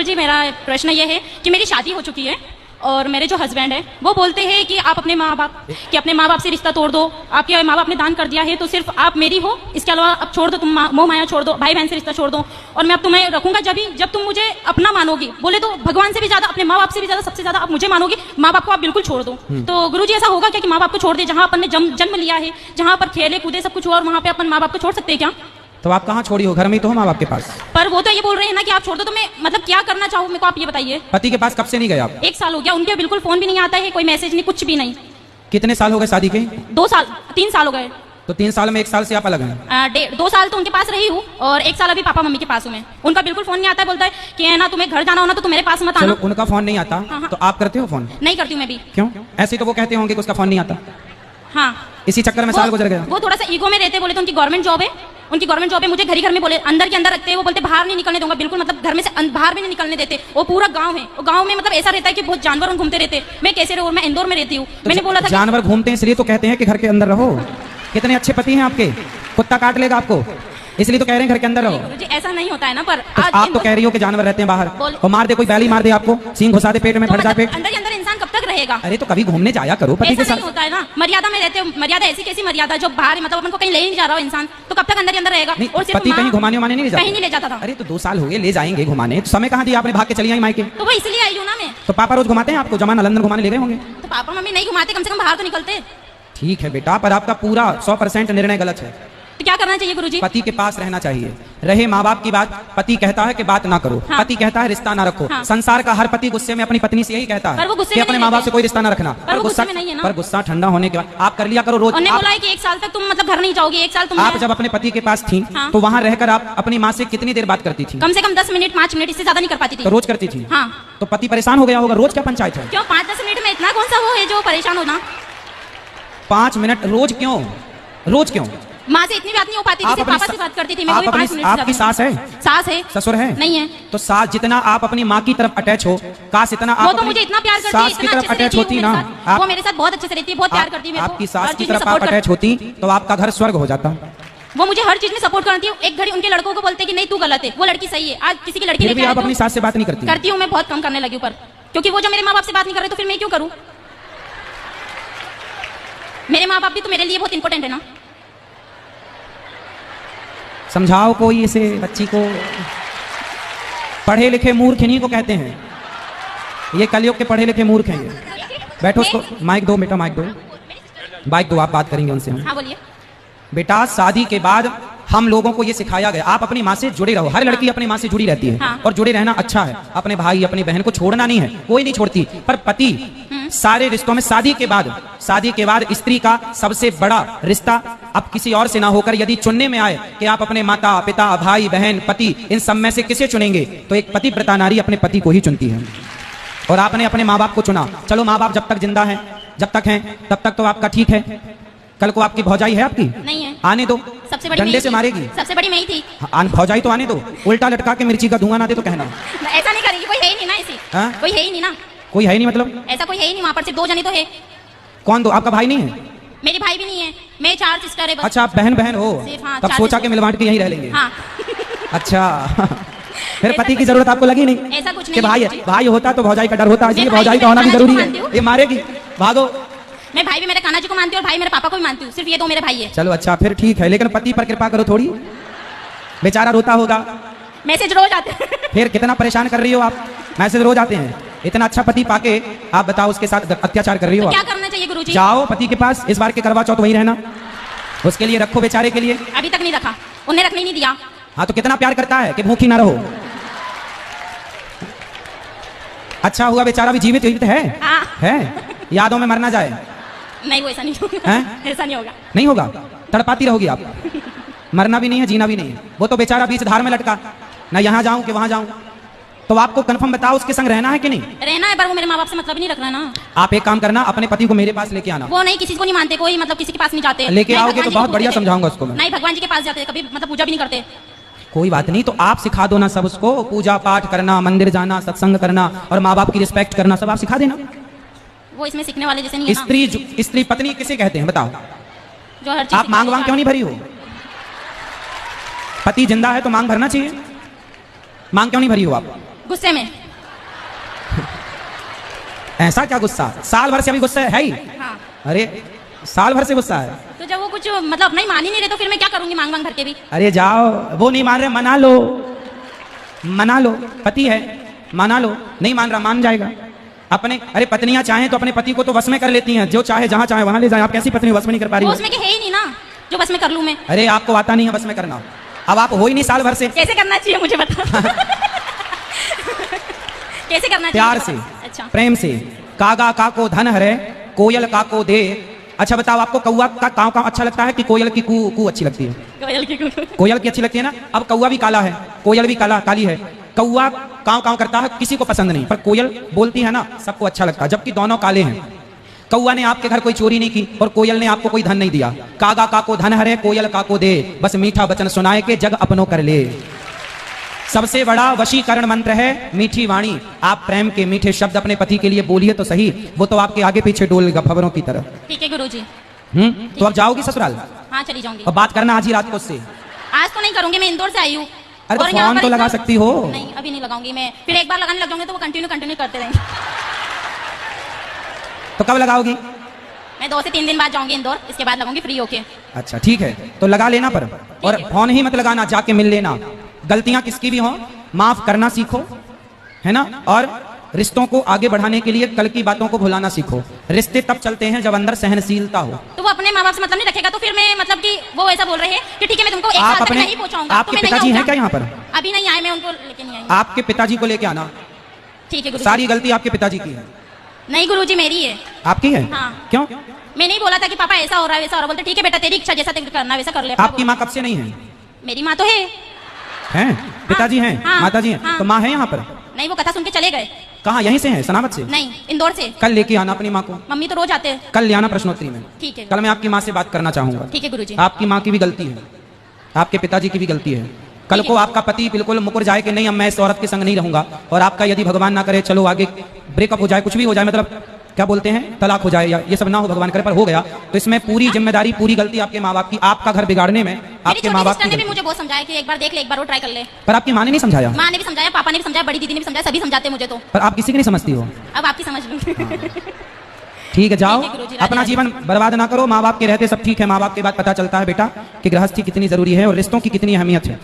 जी मेरा प्रश्न ये है कि मेरी शादी हो चुकी है और मेरे जो हस्बैंड है वो बोलते हैं कि आप अपने माँ बाप से रिश्ता तोड़ दो, आपके माँ बाप ने दान कर दिया है तो सिर्फ आप मेरी हो, इसके अलावा अब छोड़ दो, तुम मोह माया छोड़ दो, भाई बहन से रिश्ता छोड़ दो और मैं अब तुम्हें रखूंगा जब तुम मुझे अपना मानोगी। बोले तो भगवान से भी ज्यादा, अपने माँ बाप से भी ज्यादा, सबसे ज्यादा आप मुझे मानोगी, माँ बाप को आप बिल्कुल छोड़ दो। तो गुरुजी ऐसा होगा क्या कि माँ बाप को छोड़ दे? जहाँ अपन ने जन्म लिया है, जहाँ पर खेले कूदे सब कुछ हुआ और वहाँ पे अपन माँ बाप को छोड़ सकते हैं क्या? तो आप कहाँ छोड़ी हो? घर में ही तो हो माँ बाप के पास। पर वो तो ये बोल रहे हैं ना कि आप छोड़ दो, तो मैं मतलब क्या करना चाहूँ मेरे को आप ये बताइए। पति के पास कब से नहीं गए आप? 1 साल हो गया, उनके बिल्कुल फोन भी नहीं आता है, कोई मैसेज नहीं, कुछ भी नहीं। कितने साल हो गए शादी के? 2 साल 3 साल हो गए। तो 3 साल में 1 साल से आप अलग हैं? 2 साल तो उनके पास रही हूँ और 1 साल अभी पापा मम्मी के पास हूँ मैं। उनका बिल्कुल फोन नहीं आता है, बोलता है कि है ना तुम्हें घर जाना हो ना तो तुम मेरे पास मत आना। उनका फोन नहीं आता? हाँ। तो आप करते हो फोन? नहीं करती हूँ मैं भी। क्यों? ऐसे तो वो कहते होंगे कि उसका फोन नहीं आता। हाँ, इसी चक्कर में साल गुजर गया। वो थोड़ा सा ईगो में रहते, बोले तो उनकी गवर्नमेंट जॉब है, उनकी गवर्नमेंट जॉब है, मुझे घर में बोले अंदर के अंदर रखते हैं, वो बोलते बाहर नहीं निकलने दूंगा बिल्कुल, मतलब घर में से बाहर भी नहीं निकलने देते। वो पूरा गांव है, वो गांव में मतलब ऐसा रहता है कि बहुत जानवर घूमते रहते। मैं कैसे रहूं? मैं इंदौर में रहती हूँ। तो मैंने बोला था जानवर घूमते हैं इसलिए तो कहते हैं कि घर के अंदर रहो। कितने अच्छे पति हैं आपके, कुत्ता काट लेगा आपको, इसलिए तो कह रहे हैं घर के अंदर रहो। जी ऐसा नहीं होता है ना, पर तो आप तो कह रही हो कि जानवर रहते हैं बाहर और मार दे, कोई बैली मार दे आपको, सींग घुसा दे पेट में, फट जाए पेट। अंदर के अंदर इंसान कब तक रहेगा? अरे तो कभी घूमने जाया करो पति के ऐसा साथ। नहीं होता है ना, मर्यादा में रहते हो। मर्यादा ऐसी कैसी मर्यादा जो बाहर मतलब अपन को कहीं ले नहीं जा रहा हो इंसान, तो कब तक अंदर के अंदर रहेगा? और सिर्फ पति कहीं घुमाने नहीं ले जाता? कहीं नहीं ले जाता था। अरे तो 2 साल हो गए, ले जाएंगे घुमाने, तो समय कहाँ दिया आपने? भाग के चली आई मायके। तो वो इसलिए आई हूँ ना मैं। तो पापा रोज घुमाते हैं आपको? जमाना लंदन घुमाने ले गए होंगे। तो पापा मम्मी नहीं घुमाते, कम से कम बाहर तो निकलते। ठीक है बेटा, पर आपका पूरा 100% निर्णय गलत है। तो क्या करना चाहिए गुरुजी? पति के पास रहना चाहिए। रहे माँ बाप की बात, पति कहता है कि बात ना करो, हाँ। पति कहता है रिश्ता ना रखो। हाँ। संसार का हर पति गुस्से में अपनी पत्नी से यही कहता पर वो है गुस्से कि में अपने नहीं माँ बाप रहते। से कोई रिश्ता ना रखना। पर वो गुस्से में नहीं है ना। पर गुस्सा ठंडा होने के बाद आप कर लिया करो रोज। उन्होंने बोला है कि 1 साल तक तुम मतलब घर नहीं जाओगी, 1 साल तुम। आप जब अपने पति के पास थी हाँ। तो वहाँ रहकर आप अपनी माँ से कितनी देर बात करती थी? कम से कम 10 मिनट 5 मिनट, इससे ज्यादा नहीं कर पाती थी। तो रोज करती थी? हाँ। तो पति परेशान हो गया होगा, रोज क्या पंचायत है? क्यों 5-10 मिनट में इतना कौन सा वो है जो परेशान होना? 5 मिनट रोज क्यों? रोज क्यों? माँ से इतनी बात नहीं हो पाती थी, सिर्फ पापा से बात करती थी मैं। वही 5 मिनट। आपकी सास है? सास है। ससुर है? नहीं है। तो सास जितना आप अपनी माँ की तरफ अटैच हो, काश इतना आप वो तो मुझे इतना प्यार करती है, सास की तरफ अटैच होती ना। वो मेरे साथ बहुत अच्छे से रहती है, बहुत प्यार करती है। आपकी सास की तरफ आप अटैच होती तो आपका घर स्वर्ग हो जाता। वो मुझे हर चीज में सपोर्ट करती है। एक घड़ी उनके लड़कों को बोलते कि नहीं तू गलत है, वो लड़की सही है। आज किसी की लड़की फिर भी आप अपनी सास से बात नहीं करती? करती हूँ मैं, बहुत कम करने लगी हूँ, पर क्योंकि वो जो मेरे माँ बाप से बात नहीं कर रहे तो फिर मैं क्यों करूँ? मेरे माँ बाप भी तो मेरे लिए बहुत इंपॉर्टेंट है ना। समझाओ कोई इसे बच्ची को। पढ़े लिखे मूर्ख इन्हीं को कहते हैं, ये कलयुग के पढ़े लिखे मूर्ख हैं ये। बैठो, उसको माइक दो बेटा, माइक दो, माइक दो, आप बात करेंगे उनसे हम। हाँ बोलिए। बेटा शादी के बाद हम लोगों को ये सिखाया गया आप अपनी माँ से जुड़े रहो। हर लड़की अपनी माँ से जुड़ी रहती है। हाँ। और जुड़े रहना अच्छा है। अपने भाई अपनी बहन को छोड़ना नहीं है, कोई नहीं छोड़ती। पर पति सारे रिश्तों में शादी के बाद स्त्री का सबसे बड़ा रिश्ता अब किसी और से ना होकर यदि चुनने में आए कि आप अपने माता पिता भाई बहन पति इन सब में से किसे चुनेंगे, तो एक पतिव्रता नारी अपने पति को ही चुनती है। और आपने अपने माँ बाप को चुना। चलो माँ बाप जब तक जिंदा हैं, जब तक हैं तब तक तो आपका ठीक है। कल को आपकी भौजाई है आपकी? नहीं है। आने दो, सबसे बड़ी डंडे से मारेगी। सबसे बड़ी मैं ही थी। भौजाई तो आने दो, उल्टा लटका के मिर्ची का धुआं ना दे तो कहना। ऐसा नहीं करेगी, कोई है ही नहीं ना ऐसी। हाँ? कोई है ही नहीं ना। कोई है नहीं मतलब? ऐसा कोई है ही नहीं, वहाँ पर सिर्फ 2 जने तो है। कौन दो? आपका भाई नहीं है? मेरी भाई भी नहीं है, मैं 4 सिस्टर है बस। अच्छा आप बहन बहन हो? हाँ, तब सोचा कि मिल बांट के यहीं रह लेंगे। हाँ। अच्छा फिर पति की जरूरत आपको लगी नहीं? ऐसा कुछ कि नहीं। भाई होता तो भौजाई का डर होता, इसलिए मैं भौजाई का होना भी भाई जरूरी को है। मानती हूँ। ये मारेगी, भागो। मैं भाई भी मेरे कान्हा जी को मानती हूँ और भाई मेरे पापा को भी मानती हूँ। सिर्फ ये 2 मेरे भाई है। चलो अच्छा फिर ठीक है, लेकिन पति पर कृपा करो थोड़ी, बेचारा रोता होगा। मैसेज रोज आते हैं। फिर कितना परेशान कर रही हो आप? मैसेज रोज आते हैं। इतना अच्छा पति पाके आप बताओ उसके साथ अत्याचार कर रही हो। तो आप क्या करना चाहिए गुरुजी? जाओ पति के पास, इस बार के करवा चौथ वहीं रहना, उसके लिए रखो बेचारे के लिए। अभी तक नहीं रखा, उन्हें रखने ही नहीं दिया। हाँ तो कितना प्यार करता है कि भूखी ना रहो। अच्छा हुआ बेचारा भी जीवित है। हाँ। है, यादों में मर ना जाए। नहीं वो ऐसा नहीं होगा। ऐसा नहीं होगा। नहीं होगा, तड़पाती रहोगी आप। मरना भी नहीं है, जीना भी नहीं है। वो तो बेचारा बीच धार में लटका, ना यहाँ जाऊं कि वहां जाऊं। तो आपको कंफर्म बताओ उसके संग रहना है कि नहीं? रहना है, पर वो मेरे माँ बाप से मतलब ही नहीं रख रहा ना। आप एक काम करना, अपने पति को मेरे पास लेके आना। वो नहीं, किसी को नहीं मानते, कोई मतलब किसी के पास नहीं जाते। लेके आओगे तो बहुत बढ़िया समझाऊंगा उसको मैं। नहीं भगवान जी के पास जाते, कभी मतलब पूजा भी नहीं करते। कोई बात नहीं, तो आप सिखा दो ना सब उसको, पूजा पाठ करना, मंदिर जाना, सत्संग करना और माँ बाप की रिस्पेक्ट करना, सब आप सिखा देना। वो इसमें सीखने वाले जैसे नहीं है ना। स्त्री पत्नी किसे कहते हैं बताओ? जो हर चीज आप मांग वांग क्यों नहीं भरी हो? पति जिंदा है तो मांग भरना चाहिए। मांग क्यों नहीं भरी हो आप? गुस्से में। ऐसा क्या गुस्सा? साल भर से अभी गुस्सा है ही? हाँ। अरे साल भर से गुस्सा है? तो जब वो कुछ मतलब अपना ही मान ही नहीं रहे तो फिर मैं क्या करूंगी मांग मांग भर के भी? अरे जाओ, वो नहीं मान रहे, मना लो, मना लो, पति है, मना लो। नहीं मान रहा, मान जाएगा अपने। अरे पत्नियां चाहें तो अपने पति को तो वश में कर लेती हैं, जो चाहे जहां चाहे वहां ले जाए। आप कैसी पत्नी वश में नहीं कर पा रही वो हो? उसमें के है ही नहीं ना जो बस में कर लूं मैं। अरे आपको आता नहीं है बस में करना, अब आप हो ही नहीं साल भर से। कैसे करना चाहिए मुझे बता। कैसे करना चाहिए? प्यार से, अच्छा, प्रेम से। कागा का को धन हरे, कोयल का को दे। अच्छा बताओ, आपको कौआ का काव काव अच्छा लगता है कि कोयल की कू कू अच्छी लगती है? कोयल की कू। कोयल की अच्छी लगती है ना। अब कौआ भी काला है, कोयल भी काली है। कौआ काव काव करता है, किसी को पसंद नहीं, पर कोयल बोलती है ना, सबको अच्छा लगता है, जबकि दोनों काले हैं। कौआ ने आपके घर कोई चोरी नहीं की और कोयल ने आपको कोई धन नहीं दिया। कागा का को धन हरे, कोयल का को दे, बस मीठा वचन सुनाए के जग अपनों कर ले। सबसे बड़ा वशीकरण मंत्र है मीठी वाणी। आप प्रेम के मीठे शब्द अपने पति के लिए बोलिए तो सही, वो तो आपके आगे पीछे डोलेगा खबरों की तरह। ठीक है गुरुजी। तो अब जाओगी ससुराल? हाँ चली जाऊंगी। और बात करना आज ही रात को उससे। आज तो नहीं करूंगी, मैं इंदौर से आई हूँ। अरे तो और यहाँ फोन पर तो लगा इतना- सकती हो। नहीं अभी नहीं लगाऊंगी मैं, फिर एक बार लगाने लग जाऊंगी तो वो कंटिन्यू करते रहेंगे। तो कब लगाओगी? मैं 2 से 3 दिन बाद जाऊंगी इंदौर, इसके बाद लगाऊंगी फ्री होके। अच्छा ठीक है, तो लगा लेना पर, और है। फोन ही मत लगाना, जाके मिल लेना। गलतियां किसकी भी हो माफ करना सीखो, है ना। और रिश्तों को आगे बढ़ाने के लिए कल की बातों को भुलाना सीखो। रिश्ते तब चलते हैं जब अंदर सहनशीलता हो। तो वो अपने माँ बाप से मतलब नहीं रखेगा तो फिर मैं मतलब कि वो ऐसा बोल रहे हैं कि ठीक है मैं तुमको एक आप साल तक अपने- नहीं पहुंचाऊंगा। आपके तो मैं नहीं पिताजी हैं आऊंगा। क्या यहाँ पर? अभी नहीं आए, मैं उनको लेके नहीं आई। आपके पिताजी को लेके आना। ठीक है गुरु। सारी गलती आपके पिताजी की है। नहीं गुरुजी मेरी है। आपकी है? हाँ। क्यों? मैं नहीं बोला था कि पापा ऐसा हो रहा है वैसा हो रहा है, बोलते ठीक है बेटा तेरी इच्छा जैसा तेरे को करना है वैसा कर ले। आपकी माँ कब से नहीं है? मेरी माँ तो है। हैं? पिताजी हैं? हाँ, माता जी हैं? हाँ। तो माँ है यहाँ पर? नहीं वो कथा सुन के चले गए। कहाँ, यहीं से है, सनावत से? नहीं इंदौर से। कल लेके आना अपनी माँ को, मम्मी तो रोज आते हैं। कल ले आना प्रश्नोत्तरी में। ठीक है। कल मैं आपकी माँ से बात करना चाहूंगा। ठीक है गुरुजी। आपकी माँ की भी गलती है, आपके पिताजी की भी गलती है। कल ठीक को है। आपका पति बिल्कुल मुकर जाए कि नहीं अब मैं इस औरत के संग नहीं रहूंगा, और आपका यदि भगवान ना करे चलो आगे ब्रेकअप हो जाए, कुछ भी हो जाए, मतलब क्या बोलते हैं तलाक हो जाए, या ये सब ना हो भगवान करे, पर हो गया तो इसमें पूरी जिम्मेदारी पूरी गलती आपके माँ बाप की। आपका घर बिगाड़ने में मेरी आपके माँ छोटी बाप सिस्टर की ने भी गलती। मुझे बहुत समझाया कि एक बार देख ले, एक बार वो ट्राई कर ले। पर आपकी माँ ने नहीं समझाया? माँ ने भी समझाया, पापा ने भी समझाया, बड़ी दीदी ने भी समझाया, सभी समझाते मुझे तो। पर आप किसी की नहीं समझती हो। अब आपकी समझ लूंगी। ठीक है जाओ, ठीक है गुरुजी, राधे अपना राधे। जीवन बर्बाद ना करो। माँ बाप के रहते सब ठीक है, माँ बाप के बाद पता चलता है बेटा कि गृहस्थी कितनी जरूरी है और रिश्तों की कितनी अहमियत है।